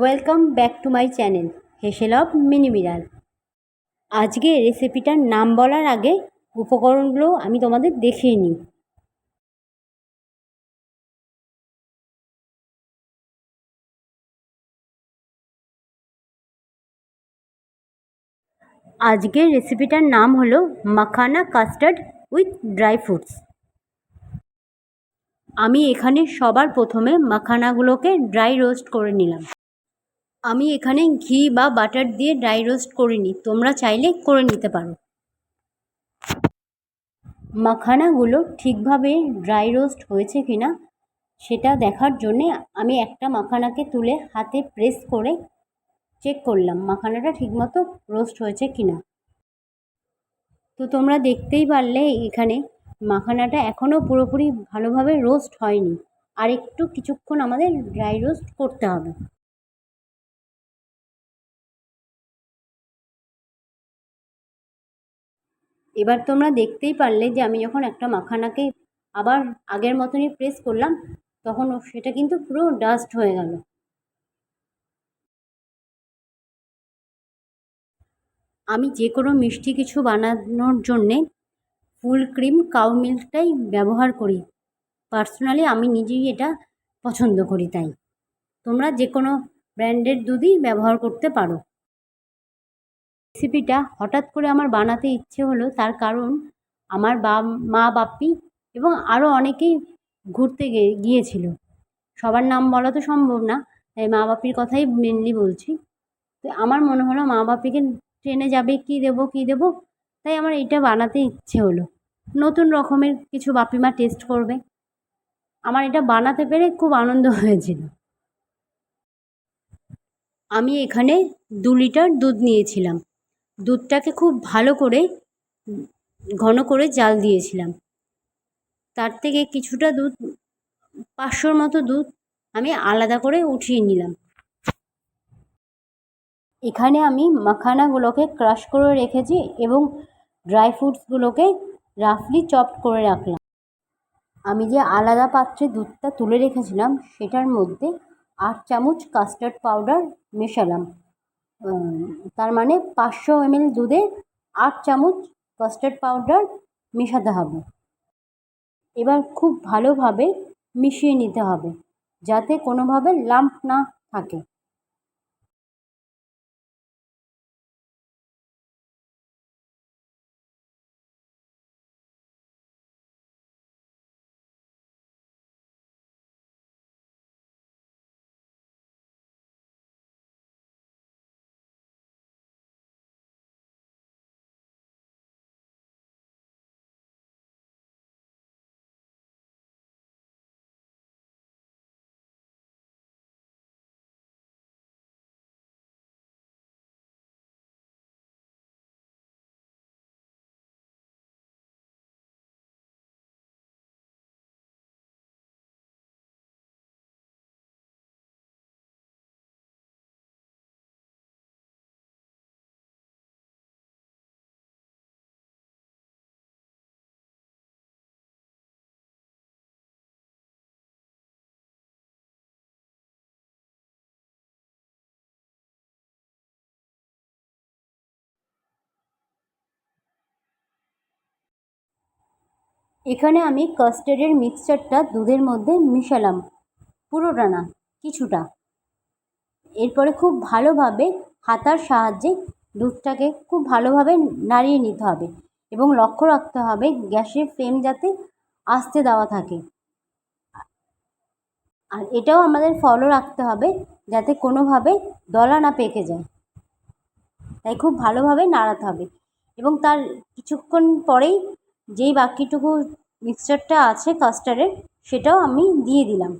Welcome back to my channel হেসেল of মিনি মিরাল। আজকে রেসিপিটার নাম বলার আগে উপকরণগুলো আমি তোমাদের দেখিয়ে নিই। আজকের রেসিপিটার নাম হলো makhana custard with dry fruits. আমি এখানে সবার প্রথমে মাখানাগুলোকে ড্রাই রোস্ট করে নিলাম। আমি এখানে ঘি বা বাটার দিয়ে ড্রাই রোস্ট করিনি, তোমরা চাইলে করে নিতে পারো। মাখানাগুলো ঠিকভাবে ড্রাই রোস্ট হয়েছে কিনা সেটা দেখার জন্যে আমি একটা মাখানাকে তুলে হাতে প্রেস করে চেক করলাম মাখানাটা ঠিকমতো রোস্ট হয়েছে কিনা। তো তোমরা দেখতেই পারলে এখানে মাখানাটা এখনও পুরোপুরি ভালোভাবে রোস্ট হয়নি, আর একটু কিছুক্ষণ আমাদের ড্রাই রোস্ট করতে হবে। এবার তোমরা দেখতেই পারলে যে আমি যখন একটা মাখানাকে আবার আগের মতনই প্রেস করলাম তখন সেটা কিন্তু পুরো ডাস্ট হয়ে গেল। আমি যে কোনো মিষ্টি কিছু বানানোর জন্যে ফুল ক্রিম কাউ মিল্কটাই ব্যবহার করি। পার্সোনালি আমি নিজেই এটা পছন্দ করি, তাই তোমরা যে কোনো ব্র্যান্ডের দুধই ব্যবহার করতে পারো। রেসিপিটা হঠাৎ করে আমার বানাতে ইচ্ছে হলো, তার কারণ আমার মা বাপ্পি এবং আরও অনেকেই ঘুরতে গিয়েছিল। সবার নাম বলা তো সম্ভব না, তাই মা বাপ্পির কথাই মেনলি বলছি। তো আমার মনে হলো মা বাপ্পিকে ট্রেনে যাবে, কী দেবো, তাই আমার এইটা বানাতে ইচ্ছে হলো। নতুন রকমের কিছু বাপিমা টেস্ট করবে, আমার এটা বানাতে পেরে খুব আনন্দ হয়েছিল। আমি এখানে 2 লিটার দুধ নিয়েছিলাম। দুধটাকে খুব ভালো করে ঘন করে জাল দিয়েছিলাম। তার থেকে কিছুটা দুধ, 500 মতো দুধ আমি আলাদা করে উঠিয়ে নিলাম। এখানে আমি মাখানাগুলোকে ক্রাশ করে রেখেছি এবং ড্রাই ফ্রুটসগুলোকে রাফলি চপড করে রাখলাম। আমি যে আলাদা পাত্রে দুধটা তুলে রেখেছিলাম সেটার মধ্যে 8 চামচ কাস্টার্ড পাউডার মেশালাম। তার মানে 500 ml দুধে 8 চামচ কাস্টার্ড পাউডার মেশাতে হবে। এবার খুব ভালোভাবে মিশিয়ে নিতে হবে যাতে কোনোভাবে লাম্প না থাকে। এখানে আমি কাস্টার্ডের মিক্সচারটা দুধের মধ্যে মিশালাম, পুরোটা না, কিছুটা। এরপরে খুব ভালোভাবে হাতার সাহায্যে দুধটাকে খুব ভালোভাবে নাড়িয়ে নিতে হবে এবং লক্ষ্য রাখতে হবে গ্যাসের ফ্লেম যাতে আস্তে দেওয়া থাকে। আর এটাও আমাদের ফলো রাখতে হবে যাতে কোনোভাবে দলা না পেকে যায়, তাই খুব ভালোভাবে নাড়াতে হবে। এবং তার কিছুক্ষণ পরেই যেই বাকিটুকু মিক্সচারটা আছে কাস্টার্ডের সেটাও আমি দিয়ে দিলাম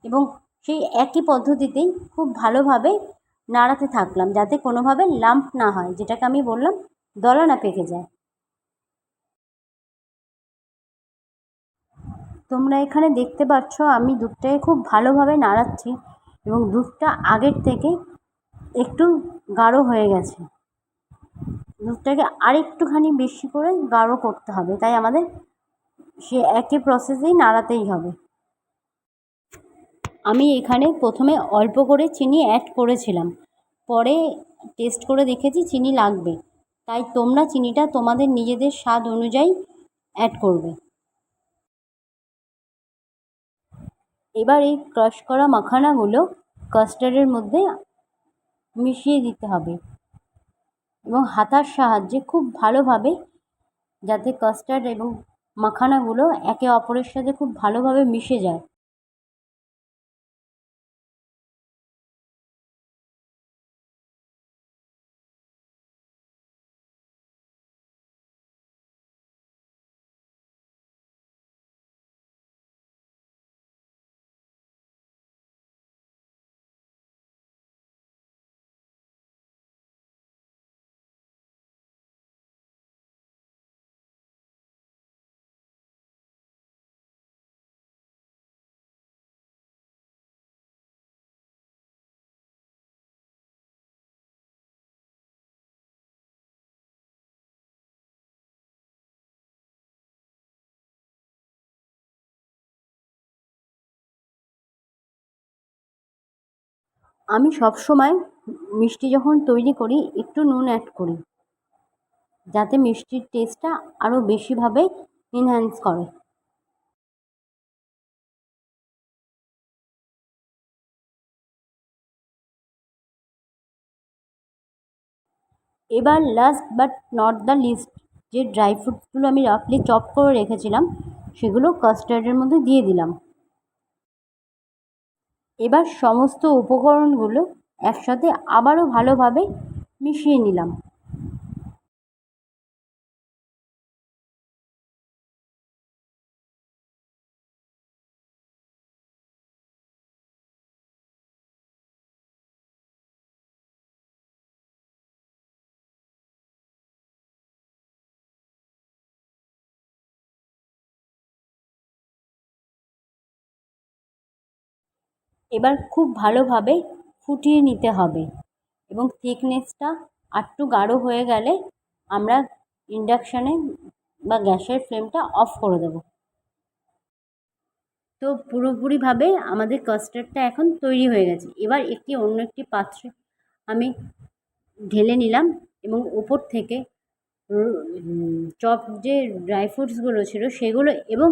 এবং সেই একই পদ্ধতিতেই খুব ভালোভাবে নাড়াতে থাকলাম যাতে কোনোভাবে লাম্প না হয়, যেটাকে আমি বললাম দলা না পেকে যায়। তোমরা এখানে দেখতে পাচ্ছ আমি দুধটাকে খুব ভালোভাবে নাড়াচ্ছি এবং দুধটা আগের থেকে একটু গাঢ় হয়ে গেছে। দুধটাকে আরেকটুখানি বেশি করে গাঢ় করতে হবে, তাই আমাদের সে একই প্রসেসেই নাড়াতেই হবে। আমি এখানে প্রথমে অল্প করে চিনি অ্যাড করেছিলাম, পরে টেস্ট করে দেখেছি চিনি লাগবে, তাই তোমরা চিনিটা তোমাদের নিজেদের স্বাদ অনুযায়ী অ্যাড করবে। এবার এই ক্রাশ করা মাখানাগুলো কাস্টার্ডের মধ্যে মিশিয়ে দিতে হবে এবং হাতার সাহায্যে খুব ভালোভাবে, যাতে কাস্টার্ড এবং মাখানাগুলো একে অপরের সাথে খুব ভালোভাবে মিশে যায়। আমি সবসময় মিষ্টি যখন তৈরি করি একটু নুন অ্যাড করি, যাতে মিষ্টির টেস্টটা আরও বেশিভাবে এনহ্যান্স করে। এবার last but not the least, যে ড্রাই ফ্রুটসগুলো আমি রাফলি চপ করে রেখেছিলাম সেগুলো কাস্টার্ডের মধ্যে দিয়ে দিলাম। এবার সমস্ত উপকরণগুলো একসাথে আবারও ভালোভাবে মিশিয়ে নিলাম। এবার খুব ভালোভাবে ফুটিয়ে নিতে হবে এবং থিকনেসটা আরটু গাঢ় হয়ে গেলে আমরা ইন্ডাকশানে বা গ্যাসের ফ্লেমটা অফ করে দেবো। তো পুরোপুরিভাবে আমাদের কাস্টার্ডটা এখন তৈরি হয়ে গেছে। এবার অন্য একটি পাত্রে আমি ঢেলে নিলাম এবং ওপর থেকে চপ যে ড্রাই ফ্রুটসগুলো ছিল সেগুলো এবং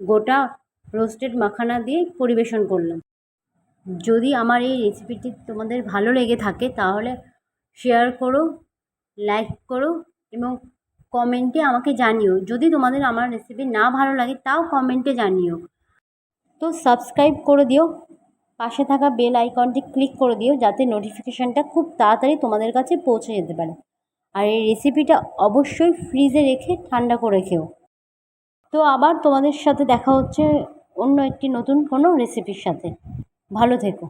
গোটা রোস্টেড মাখানা দিয়ে পরিবেশন করলাম। যদি আমার এই রেসিপিটি তোমাদের ভালো লেগে থাকে তাহলে শেয়ার করো, লাইক করো এবং কমেন্টে আমাকে জানিও। যদি তোমাদের আমার রেসিপি না ভালো লাগে তাও কমেন্টে জানিও। তো সাবস্ক্রাইব করে দিও, পাশে থাকা বেল আইকনটি ক্লিক করে দিও, যাতে নোটিফিকেশানটা খুব তাড়াতাড়ি তোমাদের কাছে পৌঁছে যেতে পারে। আর এই রেসিপিটা অবশ্যই ফ্রিজে রেখে ঠান্ডা করে খেও। তো আবার তোমাদের সাথে দেখা হচ্ছে অন্য একটি নতুন কোনো রেসিপির সাথে। ভালো থেকো।